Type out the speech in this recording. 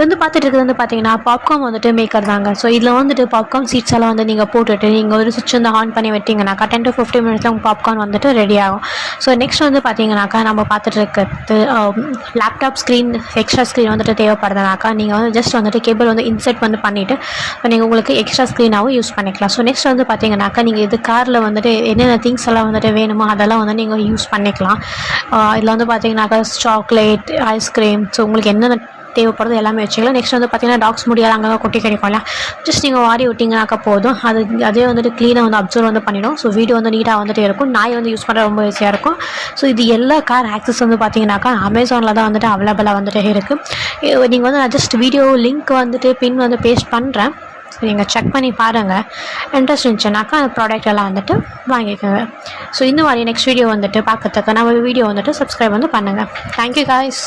வந்து பார்த்துட்டு இருக்கிறது வந்து பார்த்தீங்கன்னா பாப்கார்ன் வந்துட்டு மேக்கர் தாங்க. ஸோ இதில் வந்துட்டு பாப்கார்ன் சீட்ஸ் எல்லாம் வந்து நீங்கள் போட்டுட்டு நீங்கள் ஒரு சுவிட்ச் வந்து ஆன் பண்ணி விட்டிங்கனாக்கா 10 to 15 மினிட்ஸில் உங்கள் பாப்கார்ன் வந்துட்டு ரெடி ஆகும். ஸோ நெக்ஸ்ட் வந்து பார்த்தீங்கன்னாக்கா நம்ம பார்த்துட்டு இருக்கிறது லேப்டாப் ஸ்க்ரீன் எக்ஸ்ட்ரா ஸ்க்ரீன் வந்துட்டு தேவைப்படுதுனாக்கா நீங்கள் வந்து ஜஸ்ட் வந்துட்டு கேபிள் வந்து இன்செர்ட் வந்து பண்ணிவிட்டு நீங்கள் உங்களுக்கு எக்ஸ்ட்ரா ஸ்க்ரீனாகவும் யூஸ் பண்ணிக்கலாம். ஸோ நெக்ஸ்ட் வந்து பார்த்தீங்கன்னாக்கா நீங்கள் இது காரில் வந்துட்டு என்னென்ன திங்ஸ் எல்லாம் வந்துட்டு வேணுமோ அதெல்லாம் வந்து நீங்கள் யூஸ் பண்ணிக்கலாம். இதில் வந்து பார்த்தீங்கன்னாக்கா சாக்லேட், ஐஸ்கிரீம், ஸோ உங்களுக்கு என்னென்ன தேவைப்படுறது எல்லாமே வச்சுக்கலாம். நெக்ஸ்ட் வந்து பார்த்தீங்கன்னா டாக்ஸ் முடியாது அங்கே கொட்டி கிடைக்கும்ல, ஜஸ்ட் நீங்கள் வாரி விட்டிங்கனாக்கா போதும். அதே வந்துட்டு க்ளீனாக வந்து அப்சர்வ் வந்து பண்ணிடும். ஸோ வீடியோ வந்து நீட்டாக வந்துட்டு இருக்கும். நாய் வந்து யூஸ் பண்ண ரொம்ப ஈஸியாக இருக்கும். ஸோ இது எல்லா கார் ஆக்சஸ் வந்து பார்த்தீங்கன்னாக்கா அமேசானில் தான் வந்துட்டு அவைலபிளாக வந்துட்டு இருக்குது. நீங்கள் வந்து நான் ஜஸ்ட் வீடியோ லிங்க் வந்துட்டு பின் வந்து பேஸ்ட் பண்ணுறேன். நீங்கள் செக் பண்ணி பாருங்கள். இன்ட்ரெஸ்ட் இருந்துச்சுனாக்கா அந்த ப்ராடக்ட் எல்லாம் வந்துட்டு வாங்கிக்கோங்க. ஸோ இந்த மாதிரி நெக்ஸ்ட் வீடியோ வந்துட்டு பார்க்கறதுக்கு நம்ம வீடியோ வந்துட்டு சப்ஸ்கிரைப் வந்து பண்ணுங்கள். Thank you guys.